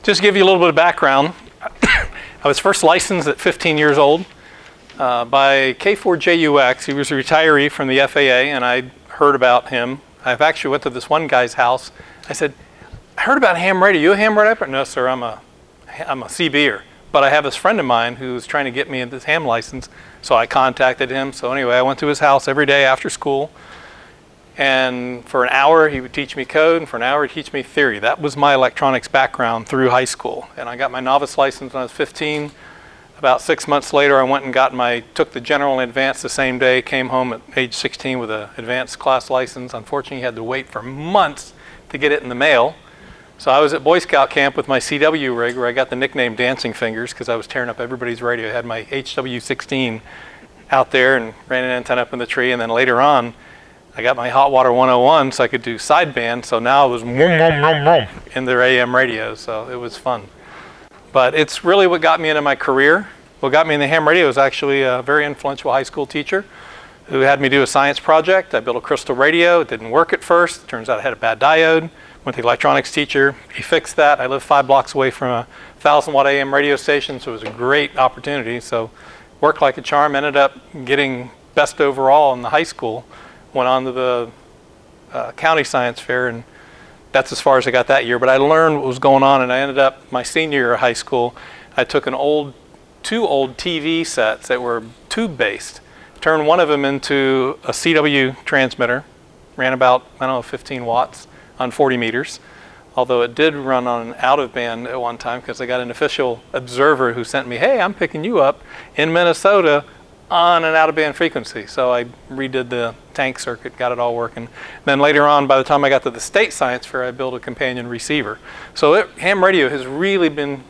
Just to give you a little bit of background, I was first licensed at 15 years old by K4JUX. He was a retiree from the FAA, and I heard about him. I've actually went to this one guy's house. I said, I heard about ham radio. You a ham radio operator? No, sir, I'm a CB'er. But I have this friend of mine who's trying to get me this ham license, so I contacted him. So anyway, I went to his house every day after school, and for an hour he would teach me code, and for an hour he'd teach me theory. That was my electronics background through high school. And I got my novice license when I was 15. About 6 months later, I went and took the general and advanced the same day, came home at age 16 with an advanced class license. Unfortunately, you had to wait for months to get it in the mail. So I was at Boy Scout camp with my CW rig, where I got the nickname Dancing Fingers because I was tearing up everybody's radio. I had my HW16 out there and ran an antenna up in the tree. And then later on, I got my Hot Water 101 so I could do sideband. So now it was in their AM radios. So it was fun. But it's really what got me into my career. What got me in the ham radio was actually a very influential high school teacher who had me do a science project. I built a crystal radio. It didn't work at first. Turns out I had a bad diode. Went to the electronics teacher. He fixed that. I live 5 blocks away from a 1,000-watt AM radio station, so it was a great opportunity. So worked like a charm. Ended up getting best overall in the high school. Went on to the county science fair, and that's as far as I got that year. But I learned what was going on, and I ended up my senior year of high school. I took two old TV sets that were tube-based, turned one of them into a CW transmitter, ran about, 15 watts on 40 meters, although it did run on an out-of-band at one time because I got an official observer who sent me, hey, I'm picking you up in Minnesota on an out-of-band frequency. So I redid the tank circuit, got it all working. Then later on, by the time I got to the state science fair, I built a companion receiver. So ham radio has really been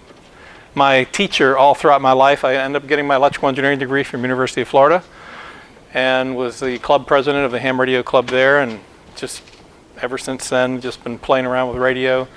my teacher all throughout my life. I ended up getting my electrical engineering degree from University of Florida and was the club president of the ham radio club there, and just ever since then, just been playing around with radio.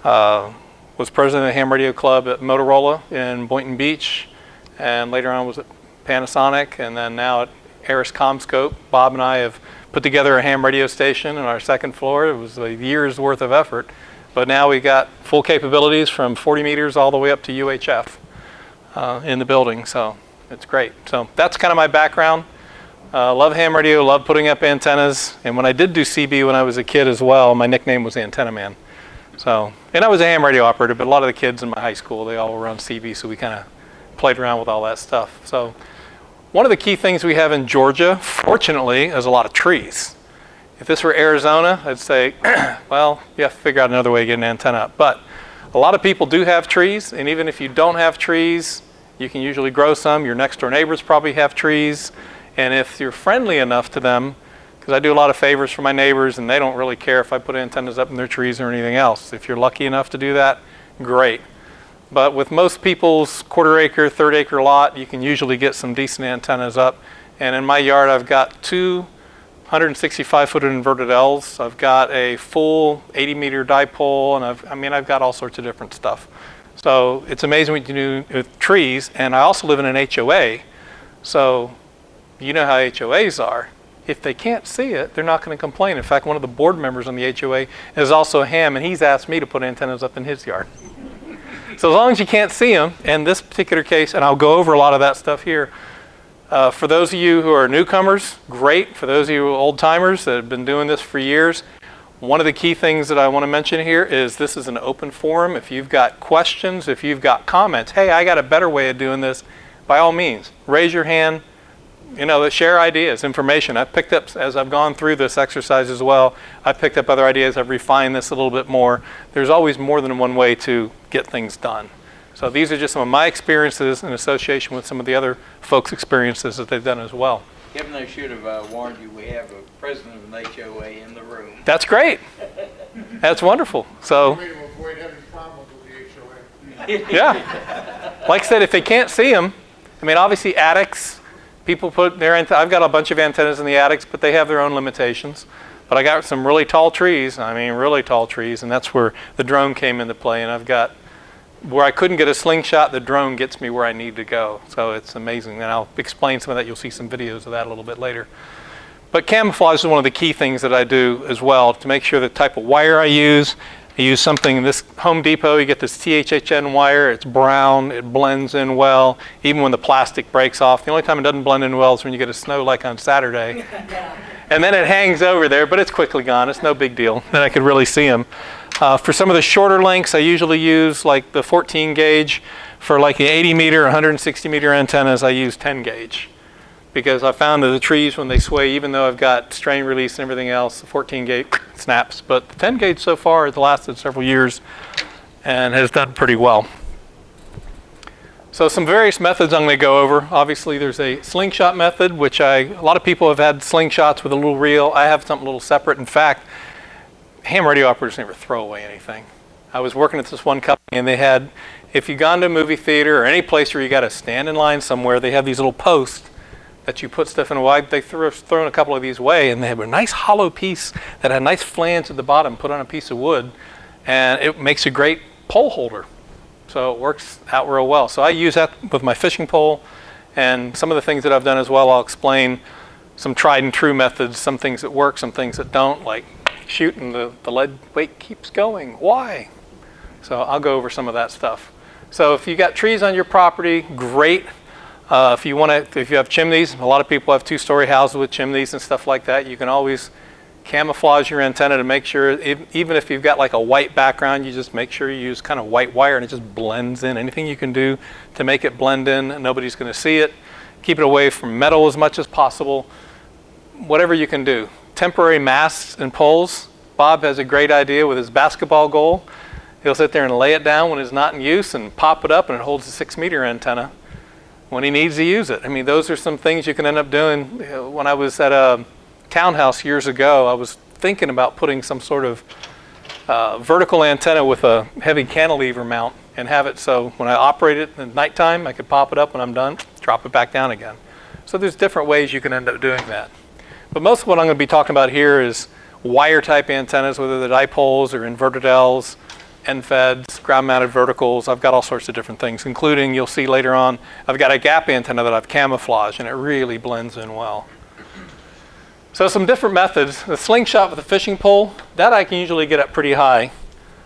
Was president of the ham radio club at Motorola in Boynton Beach, and later on was at Panasonic, and then now at Harris Comscope. Bob and I have put together a ham radio station on our second floor. It was a year's worth of effort, but now we got full capabilities from 40 meters all the way up to UHF in the building, so it's great. So that's kind of my background. Love ham radio, love putting up antennas, and when I did do CB when I was a kid as well, my nickname was Antenna Man. So, and I was a ham radio operator, but a lot of the kids in my high school, they all were on CB, so we kind of played around with all that stuff. So one of the key things we have in Georgia, fortunately, is a lot of trees. If this were Arizona, I'd say, well, you have to figure out another way to get an antenna up. But a lot of people do have trees, and even if you don't have trees, you can usually grow some. Your next door neighbors probably have trees. And if you're friendly enough to them, because I do a lot of favors for my neighbors and they don't really care if I put antennas up in their trees or anything else. If you're lucky enough to do that, great. But with most people's quarter-acre, third-acre lot, you can usually get some decent antennas up. And in my yard, I've got two 165-foot inverted Ls. I've got a full 80-meter dipole, and I've got all sorts of different stuff. So it's amazing what you can do with trees. And I also live in an HOA, so you know how HOAs are. If they can't see it, they're not going to complain. In fact, one of the board members on the HOA is also a ham, and he's asked me to put antennas up in his yard. So as long as you can't see them, in this particular case, and I'll go over a lot of that stuff here, for those of you who are newcomers, great. For those of you old timers that have been doing this for years, one of the key things that I want to mention here is this is an open forum. If you've got questions, if you've got comments, hey, I got a better way of doing this, by all means, raise your hand. Share ideas, information. I've picked up, as I've gone through this exercise as well, I've picked up other ideas. I've refined this a little bit more. There's always more than one way to get things done. So these are just some of my experiences in association with some of the other folks' experiences that they've done as well. Kevin, I should have warned you, we have a president of an HOA in the room. That's great. That's wonderful. So, avoid having problems with the HOA. yeah. Like I said, if they can't see them, obviously attics, people put their I've got a bunch of antennas in the attics, but they have their own limitations. But I got some really tall trees, really tall trees, and that's where the drone came into play. And I've got, where I couldn't get a slingshot, the drone gets me where I need to go. So it's amazing. And I'll explain some of that. You'll see some videos of that a little bit later. But camouflage is one of the key things that I do as well to make sure the type of wire I use I use something, this Home Depot, you get this THHN wire, it's brown, it blends in well, even when the plastic breaks off. The only time it doesn't blend in well is when you get a snow like on Saturday. And then it hangs over there, but it's quickly gone. It's no big deal. Then I could really see them. For some of the shorter lengths, I usually use like the 14 gauge. For like the 80 meter, 160 meter antennas, I use 10 gauge. Because I found that the trees, when they sway, even though I've got strain release and everything else, the 14 gauge snaps. But the 10 gauge so far has lasted several years and has done pretty well. So some various methods I'm going to go over. Obviously, there's a slingshot method, which a lot of people have had slingshots with a little reel. I have something a little separate. In fact, ham radio operators never throw away anything. I was working at this one company, and they had, if you've gone to a movie theater or any place where you got to stand in line somewhere, they have these little posts that you put stuff in. They thrown a couple of these away, and they have a nice hollow piece that had a nice flange at the bottom put on a piece of wood, and it makes a great pole holder. So it works out real well. So I use that with my fishing pole, and some of the things that I've done as well, I'll explain some tried and true methods, some things that work, some things that don't, like shooting the lead weight keeps going. Why? So I'll go over some of that stuff. So if you got trees on your property, great. If you have chimneys, a lot of people have two-story houses with chimneys and stuff like that. You can always camouflage your antenna to make sure, even if you've got like a white background, you just make sure you use kind of white wire and it just blends in. Anything you can do to make it blend in, nobody's going to see it. Keep it away from metal as much as possible. Whatever you can do. Temporary masts and poles. Bob has a great idea with his basketball goal. He'll sit there and lay it down when it's not in use and pop it up, and it holds a 6-meter antenna when he needs to use it. I mean, those are some things you can end up doing. When I was at a townhouse years ago, I was thinking about putting some sort of vertical antenna with a heavy cantilever mount and have it so when I operate it at nighttime, I could pop it up when I'm done, drop it back down again. So there's different ways you can end up doing that. But most of what I'm going to be talking about here is wire type antennas, whether they're dipoles or inverted Ls, end-feds, ground-mounted verticals. I've got all sorts of different things, including, you'll see later on, I've got a gap antenna that I've camouflaged, and it really blends in well. So some different methods. The slingshot with a fishing pole, that I can usually get up pretty high.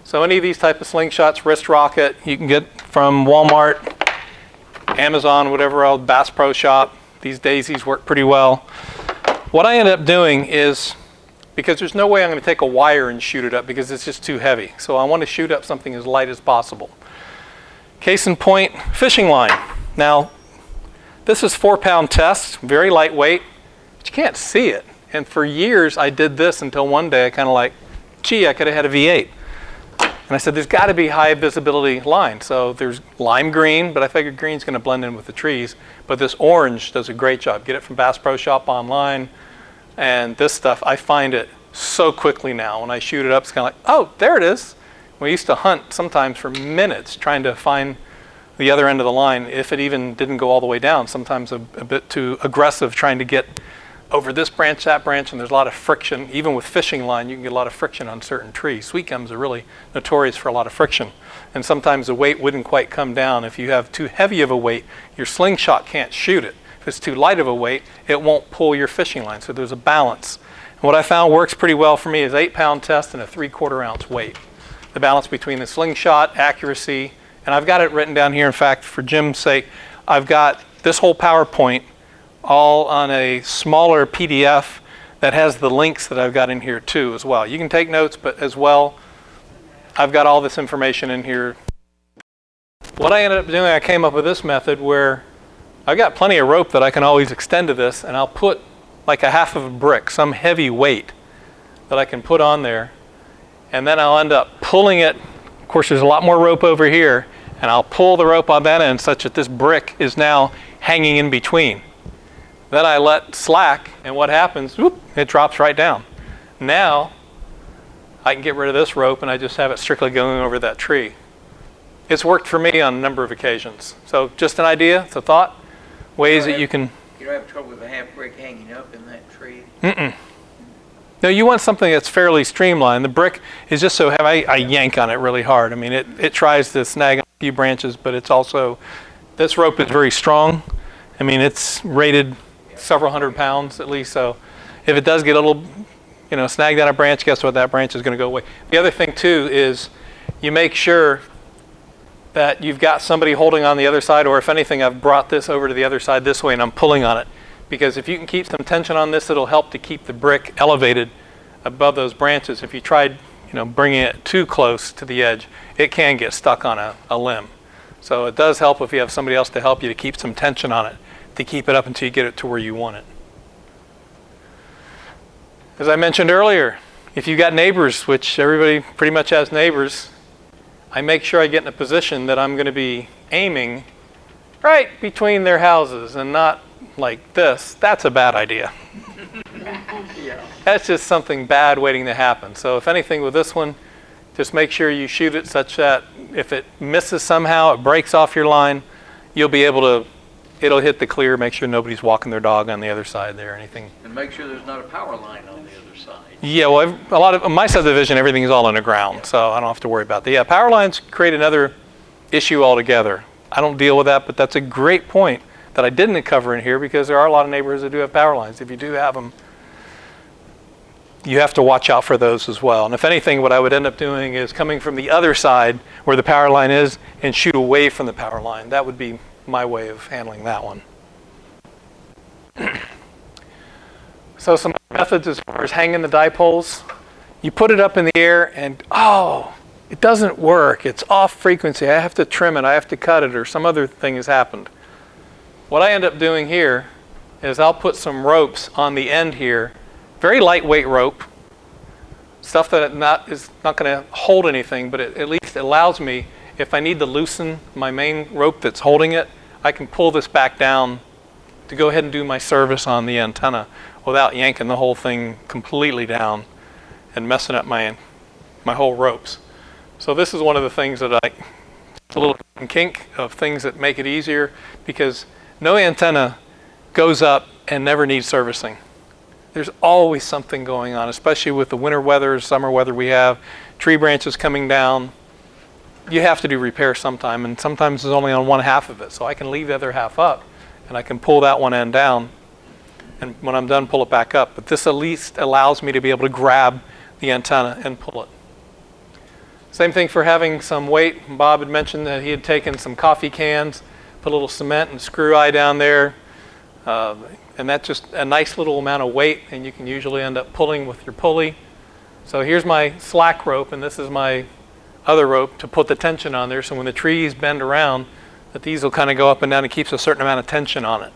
So any of these type of slingshots, wrist rocket, you can get from Walmart, Amazon, whatever else, Bass Pro Shop. These daisies work pretty well. What I end up doing is, because there's no way I'm going to take a wire and shoot it up because it's just too heavy. So I want to shoot up something as light as possible. Case in point, fishing line. Now, this is 4-pound test, very lightweight, but you can't see it. And for years I did this until one day I kind of like, gee, I could have had a V8. And I said, there's got to be high visibility line. So there's lime green, but I figured green's going to blend in with the trees. But this orange does a great job. Get it from Bass Pro Shop online. And this stuff, I find it so quickly now. When I shoot it up, it's kind of like, oh, there it is. We used to hunt sometimes for minutes trying to find the other end of the line, if it even didn't go all the way down. Sometimes a bit too aggressive trying to get over this branch, that branch, and there's a lot of friction. Even with fishing line, you can get a lot of friction on certain trees. Sweet gums are really notorious for a lot of friction. And sometimes the weight wouldn't quite come down. If you have too heavy of a weight, your slingshot can't shoot it. If it's too light of a weight, it won't pull your fishing line. So there's a balance. And what I found works pretty well for me is 8-pound test and a 3/4 ounce weight. The balance between the slingshot, accuracy, and I've got it written down here. In fact, for Jim's sake, I've got this whole PowerPoint all on a smaller PDF that has the links that I've got in here too as well. You can take notes, but as well, I've got all this information in here. What I ended up doing, I came up with this method where I've got plenty of rope that I can always extend to this, and I'll put like a half of a brick, some heavy weight that I can put on there, and then I'll end up pulling it. Of course, there's a lot more rope over here, and I'll pull the rope on that end such that this brick is now hanging in between. Then I let slack, and what happens, whoop, it drops right down. Now, I can get rid of this rope, and I just have it strictly going over that tree. It's worked for me on a number of occasions. So just an idea, it's a thought, ways that you can... You don't have trouble with a half brick hanging up in that tree? Mm-mm. No, you want something that's fairly streamlined. The brick is just so heavy, I yank on it really hard. I mean, it tries to snag on a few branches, but it's also, this rope is very strong. I mean, it's rated several hundred pounds at least, so if it does get a little snag down a branch, guess what? That branch is going to go away. The other thing too is you make sure that you've got somebody holding on the other side, or if anything, I've brought this over to the other side this way and I'm pulling on it. Because if you can keep some tension on this, it'll help to keep the brick elevated above those branches. If you tried, bringing it too close to the edge, it can get stuck on a limb. So it does help if you have somebody else to help you to keep some tension on it, to keep it up until you get it to where you want it. As I mentioned earlier, if you've got neighbors, which everybody pretty much has neighbors, I make sure I get in a position that I'm going to be aiming right between their houses and not like this. That's a bad idea. Yeah. That's just something bad waiting to happen. So if anything with this one, just make sure you shoot it such that if it misses somehow, it breaks off your line, you'll be able to, it'll hit the clear, make sure nobody's walking their dog on the other side there or anything. And make sure there's not a power line on the other side. Yeah, well, a lot of my subdivision, everything is all underground, so I don't have to worry about that. Yeah, power lines create another issue altogether. I don't deal with that, but that's a great point that I didn't cover in here because there are a lot of neighborhoods that do have power lines. If you do have them, you have to watch out for those as well. And if anything, what I would end up doing is coming from the other side where the power line is and shoot away from the power line. That would be my way of handling that one. So some methods as far as hanging the dipoles. You put it up in the air and, it doesn't work. It's off frequency. I have to trim it. I have to cut it, or some other thing has happened. What I end up doing here is I'll put some ropes on the end here, very lightweight rope, stuff that is not going to hold anything, but it at least allows me, if I need to loosen my main rope that's holding it, I can pull this back down to go ahead and do my service on the antenna without yanking the whole thing completely down and messing up my whole ropes. So this is one of the things that it's a little kink of things that make it easier, because no antenna goes up and never needs servicing. There's always something going on, especially with the winter weather, summer weather we have, tree branches coming down. You have to do repair sometime, and sometimes it's only on one half of it. So I can leave the other half up, and I can pull that one end down, and when I'm done, pull it back up. But this at least allows me to be able to grab the antenna and pull it. Same thing for having some weight. Bob had mentioned that he had taken some coffee cans, put a little cement and screw eye down there, and that's just a nice little amount of weight, and you can usually end up pulling with your pulley. So here's my slack rope, and this is my other rope to put the tension on there, so when the trees bend around, that these will kind of go up and down and keeps a certain amount of tension on it.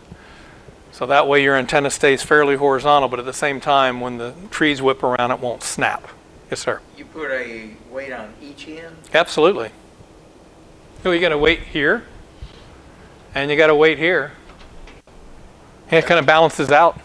So that way your antenna stays fairly horizontal, but at the same time, when the trees whip around, it won't snap. Yes, sir. You put a weight on each end? Absolutely. You got a weight here, and you got a weight here. And it kind of balances out.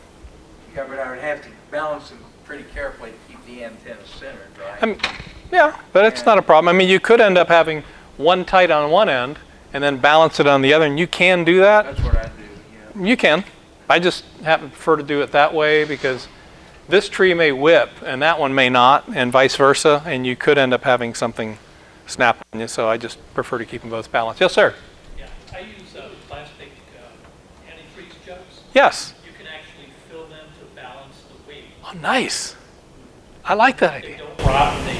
Yeah, but I would have to balance them pretty carefully to keep the antenna centered, right? Yeah, but it's not a problem. I mean, you could end up having one tight on one end and then balance it on the other, and you can do that. That's what I do, yeah. You can. I just happen to prefer to do it that way because this tree may whip and that one may not, and vice versa, and you could end up having something snap on you, so I just prefer to keep them both balanced. Yes, sir? Yeah, I use plastic antifreeze jugs. Yes. You can actually fill them to balance the weight. Oh, nice. I like that They idea. don't rot and they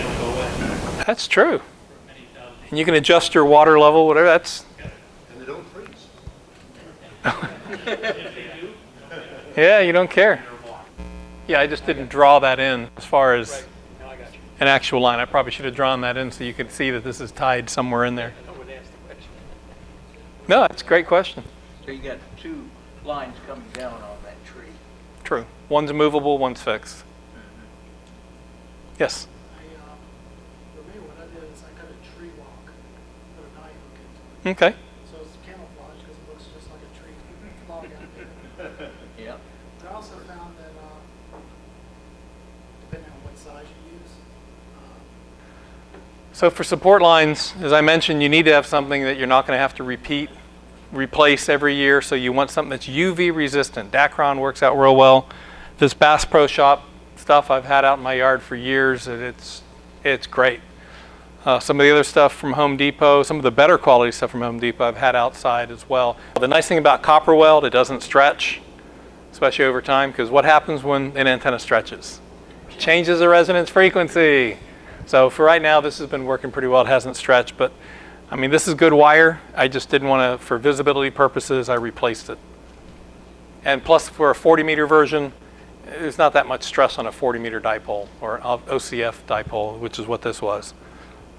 don't go away That's true. for many thousand. And you can adjust your water level, whatever. That's, And they don't freeze. If they do, yeah, you don't care. they're blocked. Yeah, I just didn't draw that in as far as Right, now I got you. an actual line. I probably should have drawn that in so you could see that this is tied somewhere in there. I would ask the question. No, that's a great question. So you got two lines coming down on that tree. True. One's movable, one's fixed. Yes. For me, what I did is I cut a tree walk, put a knife hook into it. Okay. So it's camouflage because it looks just like a tree log out there. Yeah. But I also found that depending on what size you use, So for support lines, as I mentioned, you need to have something that you're not going to have to replace every year. So you want something that's UV resistant. Dacron works out real well. This Bass Pro Shop stuff I've had out in my yard for years, and it's great. Some of the other stuff from Home Depot, some of the better quality stuff from Home Depot I've had outside as well. The nice thing about copper weld, it doesn't stretch. especially over time, because what happens when an antenna stretches? It changes the resonance frequency. So for right now, this has been working pretty well. It hasn't stretched, but I mean, this is good wire. I just didn't want to, for visibility purposes, I replaced it. And plus, for a 40-meter version, there's not that much stress on a 40-meter dipole or OCF dipole, which is what this was.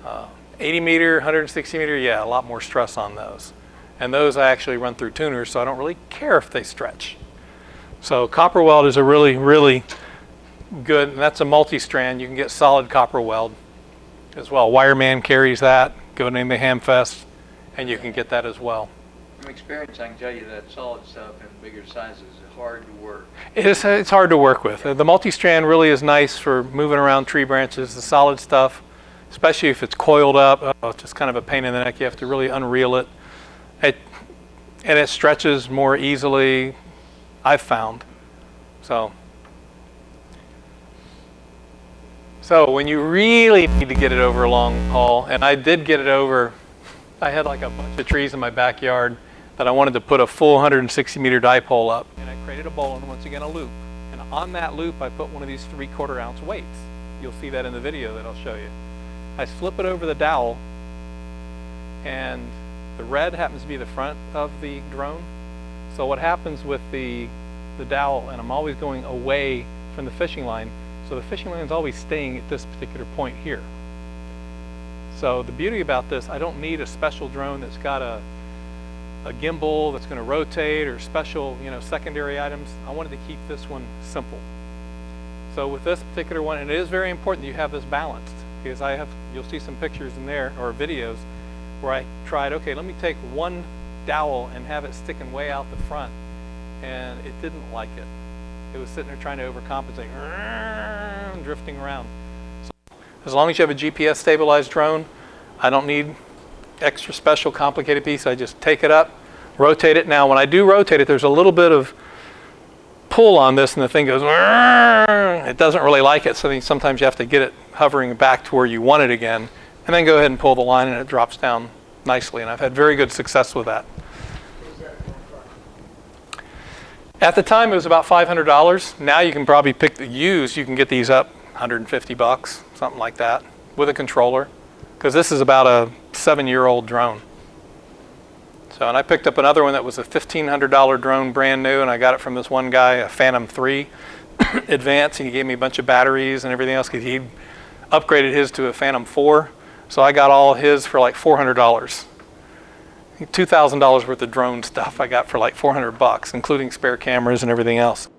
80-meter, 160-meter, yeah, a lot more stress on those. And those I actually run through tuners, so I don't really care if they stretch. So copper weld is a really, really good, and that's a multi-strand. You can get solid copper weld as well. Wireman carries that. Go to the Hamfest, and you can get that as well. From experience, I can tell you that solid stuff in bigger sizes is hard to work. It's hard to work with. The multi-strand really is nice for moving around tree branches. The solid stuff, especially if it's coiled up, it's just kind of a pain in the neck. You have to really unreel it. And it stretches more easily, I've found. So when you really need to get it over a long haul, and I did get it over, I had like a bunch of trees in my backyard that I wanted to put a full 160-meter dipole up. And I created a bowl and once again a loop. And on that loop, I put one of these 3/4 ounce weights. You'll see that in the video that I'll show you. I slip it over the dowel, and the red happens to be the front of the drone. So what happens with the dowel, and I'm always going away from the fishing line, so the fishing line is always staying at this particular point here. So the beauty about this, I don't need a special drone that's got a gimbal that's going to rotate or special, secondary items. I wanted to keep this one simple. So with this particular one, and it is very important that you have this balanced, because you'll see some pictures in there or videos where I tried, okay, let me take one dowel and have it sticking way out the front, and it didn't like it. It was sitting there trying to overcompensate, drifting around. So as long as you have a GPS stabilized drone, I don't need extra special complicated piece. I just take it up, rotate it. Now when I do rotate it, there's a little bit of pull on this and the thing goes, it doesn't really like it, so sometimes you have to get it hovering back to where you want it again, and then go ahead and pull the line and it drops down nicely, and I've had very good success with that. At the time it was about $500. Now you can probably pick the used, you can get these up $150, something like that, with a controller, because this is about a 7-year-old drone. So, and I picked up another one that was a $1,500 drone, brand new, and I got it from this one guy, a Phantom 3 Advance, and he gave me a bunch of batteries and everything else, because he upgraded his to a Phantom 4. So I got all his for like $400. $2,000 worth of drone stuff I got for like $400, including spare cameras and everything else.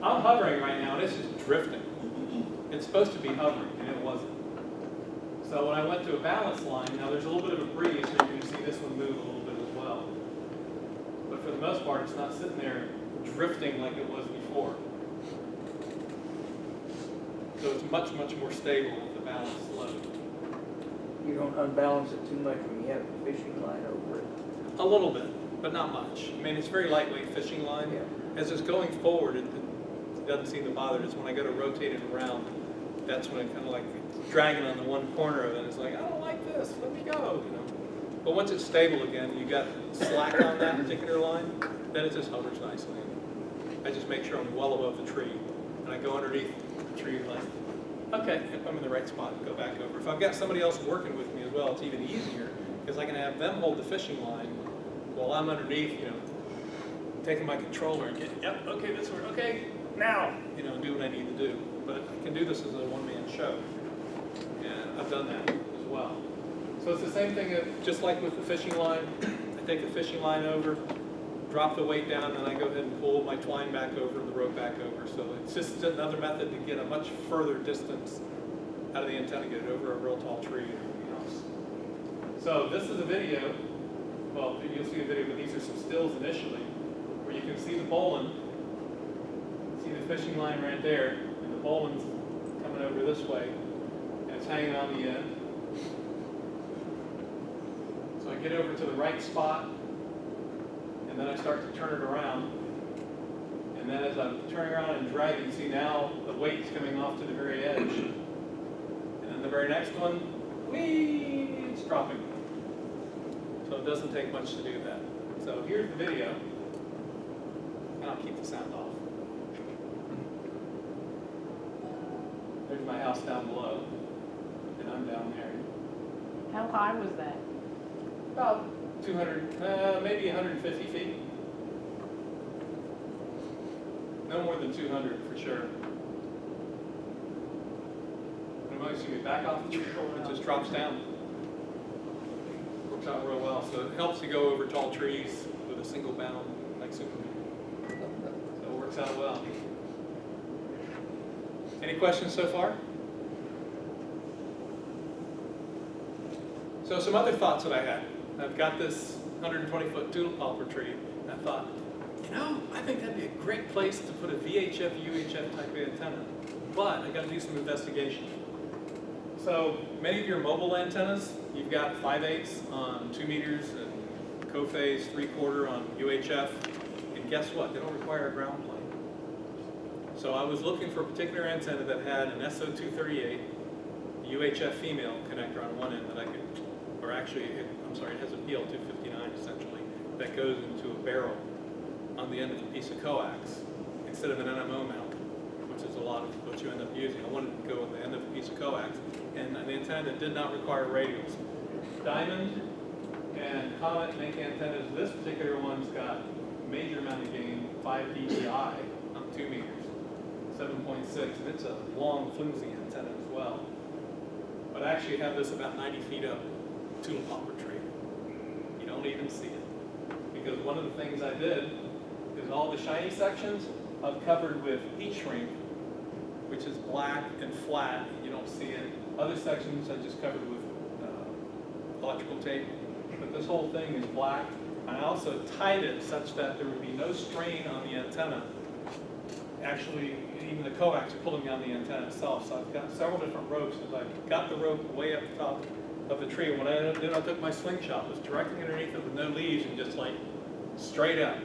I'm hovering right now, and it's just drifting. It's supposed to be hovering, and it wasn't. So when I went to a balance line, now there's a little bit of a breeze, so you're going to see this one move a little bit as well. But for the most part, it's not sitting there drifting like it was before. So it's much, much more stable with the balanced load. You don't unbalance it too much when you have the fishing line over it. A little bit, but not much. I mean, it's very lightweight fishing line. Yeah. As it's going forward, it doesn't seem to bother. It's when I go to rotate it around, that's when it kind of like dragging on the one corner of it. It's like, I don't like this, let me go, But once it's stable again, you got slack on that particular line, then it just hovers nicely. I just make sure I'm well above the tree, and I go underneath the tree like, okay, if I'm in the right spot, go back over. If I've got somebody else working with me as well, it's even easier, because I can have them hold the fishing line while I'm underneath, taking my controller and getting, yep, okay, this one, okay, now, do what I need to do. But I can do this as a one-man show, and I've done that as well. So it's the same thing, just like with the fishing line. I take the fishing line over, drop the weight down, and I go ahead and pull my twine back over and the rope back over. So it's just another method to get a much further distance out of the antenna, get it over a real tall tree and everything else. So this is a video, well, you'll see a video, but these are some stills initially, where you can see the bowline, see the fishing line right there, and the bowline's coming over this way, and it's hanging on the end. So I get over to the right spot, and then I start to turn it around. And then as I'm turning around and dragging, see now the weight's coming off to the very edge. And then the very next one, whee, it's dropping. So it doesn't take much to do that. So here's the video, and I'll keep the sound off. There's my house down below, and I'm down there. How high was that? About 200, maybe 150 feet. No more than 200 for sure. And most you get back off the tree, it just drops down. Works out real well. So it helps you go over tall trees with a single bound like Superman. So it works out well. Any questions so far? So some other thoughts that I had. I've got this 120-foot tulip poplar tree, and I thought, you know, I think that'd be a great place to put a VHF, UHF type of antenna, but I got to do some investigation. So many of your mobile antennas, you've got 5/8 on 2 meters and co-phase 3/4 on UHF, and guess what? They don't require a ground plane. So I was looking for a particular antenna that had an SO238 UHF female connector on one end that I could, or actually, it has a PL259 essentially, that goes into a barrel on the end of a piece of coax instead of an NMO mount, which is a lot of what you end up using. I wanted to go on the end of a piece of coax, and an antenna that did not require radials. Diamond and Comet make antennas. This particular one's got a major amount of gain, 5 dBi on 2 meters, 7.6, and it's a long, flimsy antenna as well. But I actually have this about 90 feet up tulip poplar tree. You don't even see it. Because one of the things I did is all the shiny sections I've covered with heat shrink, which is black and flat, and you don't see it. Other sections I just covered with electrical tape. But this whole thing is black. And I also tied it such that there would be no strain on the antenna. Actually, even the coax are pulling on the antenna itself. So I've got several different ropes. As I got the rope way up the top of the tree, when I took my slingshot, was directly underneath it with no leaves and just like straight up.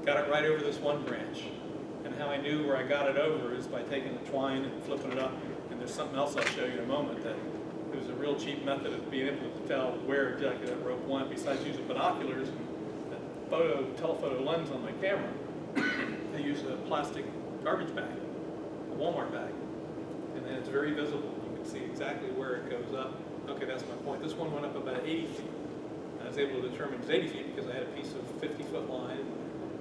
Got it right over this one branch. And how I knew where I got it over is by taking the twine and flipping it up. And there's something else I'll show you in a moment that it was a real cheap method of being able to tell where exactly that rope went, besides using binoculars and that telephoto lens on my camera. I use a plastic garbage bag, a Walmart bag, and then it's very visible. You can see exactly where it goes up. Okay, that's my point. This one went up about 80 feet. I was able to determine it was 80 feet because I had a piece of 50-foot line,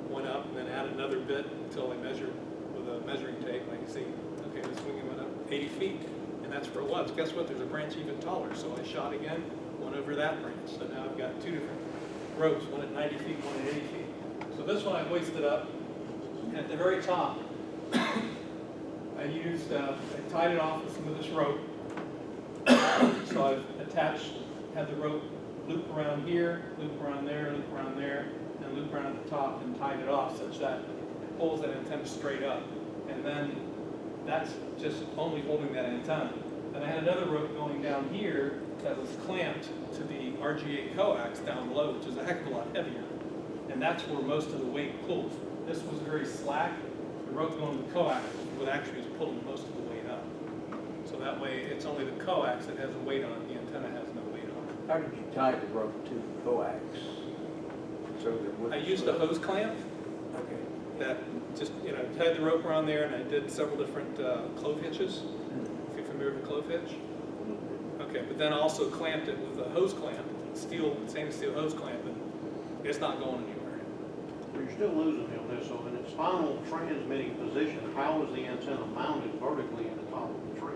went up, and then added another bit until I measured with a measuring tape. And I can see, okay, this wing went up 80 feet, and that's where it was. Guess what? There's a branch even taller. So I shot again, went over that branch. So now I've got 2 different ropes, one at 90 feet, one at 80 feet. So this one I hoisted up. At the very top, I tied it off with some of this rope. So I've attached, had the rope loop around here, loop around there, and loop around at the top, and tied it off such that it pulls that antenna straight up. And then that's just only holding that antenna. Then I had another rope going down here that was clamped to the RG8 coax down below, which is a heck of a lot heavier. And that's where most of the weight pulls. This was very slack. The rope going to the coax was actually pulling most of the weight up. So that way, it's only the coax that has the weight on it. The antenna has no weight on it. How did you tie the rope to the coax? So that it wouldn't I used a slip? hose clamp Okay. that just, tied the rope around there, and I did several different clove hitches. If you're familiar with a clove hitch. Okay, but then I also clamped it with a hose clamp, stainless steel hose clamp, and it's not going anywhere. You're still losing me on this, so in its final transmitting position, how is the antenna mounted vertically in the top of the tree?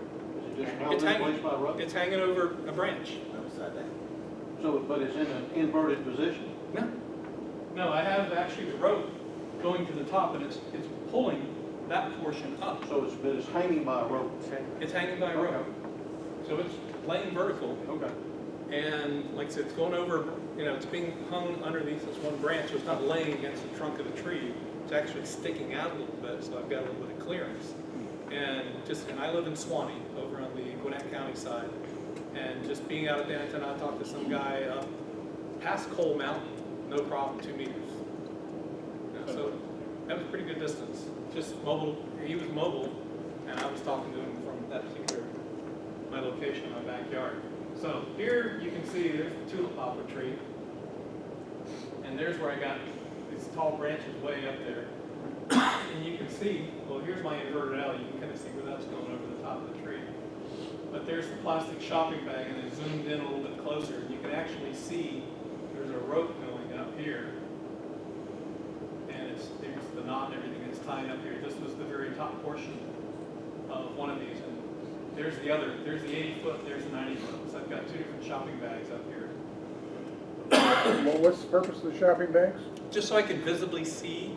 Is it just mounted in place by rope? It's hanging over a branch. So, but it's in an inverted position? No, I have actually the rope going to the top, and it's pulling that portion up. So it's hanging by a rope? It's hanging by a rope. Okay. So it's laying vertical. Okay. And like I said, it's going over, it's being hung underneath this one branch, so it's not laying against the trunk of the tree. It's actually sticking out a little bit, so I've got a little bit of clearance. And I live in Swanee, over on the Gwinnett County side. And just being out at the antenna, I talked to some guy up past Coal Mountain, no problem, 2 meters. So that was a pretty good distance. Just mobile, he was mobile, and I was talking to him from that particular my location in my backyard. So here you can see there's the tulip poplar tree. And there's where I got these tall branches way up there. And you can see, well, here's my inverted L. You can kind of see where that's going over the top of the tree. But there's the plastic shopping bag, and I zoomed in a little bit closer. You can actually see there's a rope going up here. And there's the knot and everything that's tying up here. This was the very top portion of one of these. And there's the other, there's the 80 foot, there's the 90 foot. So I've got two different shopping bags up here. Well, what's the purpose of the shopping bags? Just so I can visibly see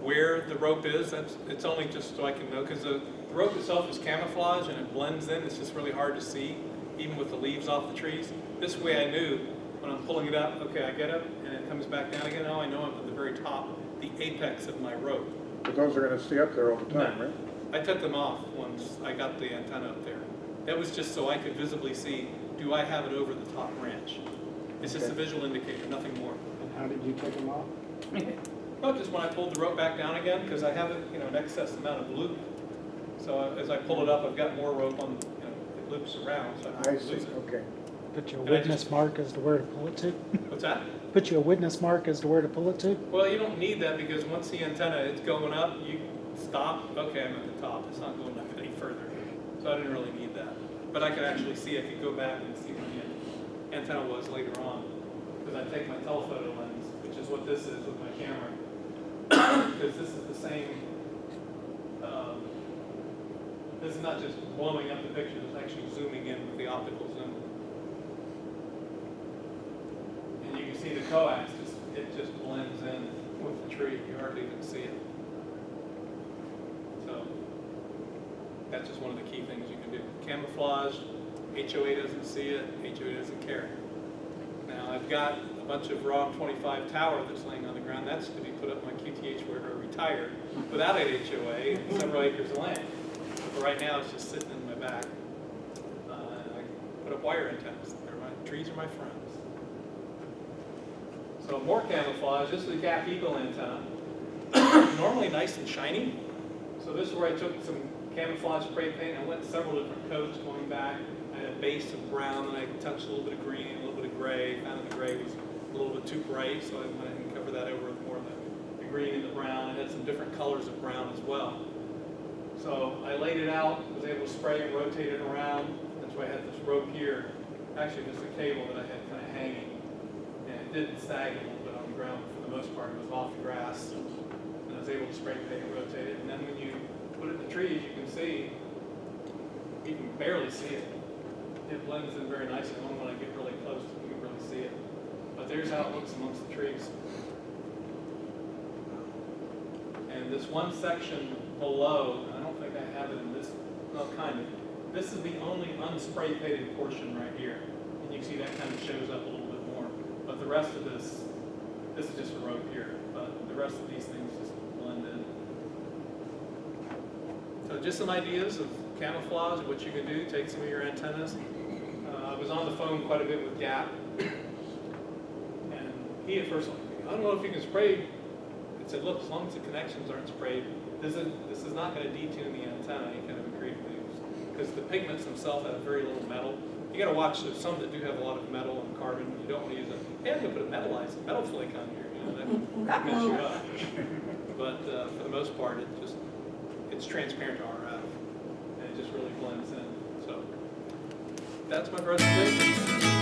where the rope is. It's only just so I can know, because the rope itself is camouflage and it blends in. It's just really hard to see, even with the leaves off the trees. This way I knew when I'm pulling it up, okay, I get up and it comes back down again. Now I know I'm at the very top, the apex of my rope. But those are going to stay up there all the time, No. right? I took them off once I got the antenna up there. That was just so I could visibly see, do I have it over the top branch? It's just a visual indicator, nothing more. And how did you take them off? Well, just when I pulled the rope back down again, because I have it, an excess amount of loop. So as I pull it up, I've got more rope on, it loops around, so I I don't see, lose it. okay. Put you a And I witness mark as to where to pull it to? What's that? Put you a witness mark as to where to pull it to? Well, you don't need that, because once the antenna is going up, you stop, okay, I'm at the top. It's not going up any further. So I didn't really need that. But I could actually see, I could go back and see where the antenna was later on. Because I take my telephoto lens, which is what this is with my camera. Because this is the same, this is not just blowing up the picture, it's actually zooming in with the optical zoom. And you can see the coax, it just blends in with the tree, you hardly even see it. So, that's just one of the key things you can do. Camouflage, HOA doesn't see it, HOA doesn't care. Now I've got a bunch of ROM 25 tower that's laying on the ground. That's to be put up my QTH where I retire without an HOA and several acres of land. But right now it's just sitting in my back. And I put up wire antennas. Trees are my friends. So more camouflage. This is the gap eagle antenna. Normally nice and shiny. So this is where I took some camouflage spray paint. I went several different coats going back. I had a base of brown, and I touched a little bit of green, a little bit of gray. Found that the gray was a little bit too bright, so I went ahead and covered that over with more of the green and the brown. I had some different colors of brown as well. So I laid it out, was able to spray it, rotate it around. That's why I had this rope here. Actually, just a cable that I had kind of hanging. And it did sag a little bit on the ground, but for the most part, it was off the grass. And I was able to spray paint and rotate it. And then when you put it in the trees, you can see, you can barely see it. It blends in very nicely. Only when I get really close, you can really see it. But there's how it looks amongst the trees. And this one section below, I don't think I have it in this, well, kind of. This is the only unspray painted portion right here. And you can see that kind of shows up a little bit more. But the rest of this is just a rope here. But the rest of these things just blend in. So just some ideas of camouflage and what you can do. Take some of your antennas. I was on the phone quite a bit with Gap. And he at first was like, I don't know if you can spray. I said, look, as long as the connections aren't sprayed, this is not going to detune the antenna. You kind of agree with these. Because the pigments themselves have very little metal. You got to watch, there's some that do have a lot of metal and carbon. You don't want to use it. Hey, I'm going to put a metal flake on here. That mess you up. But for the most part, it's transparent to RF. And it just really blends in. So that's my presentation.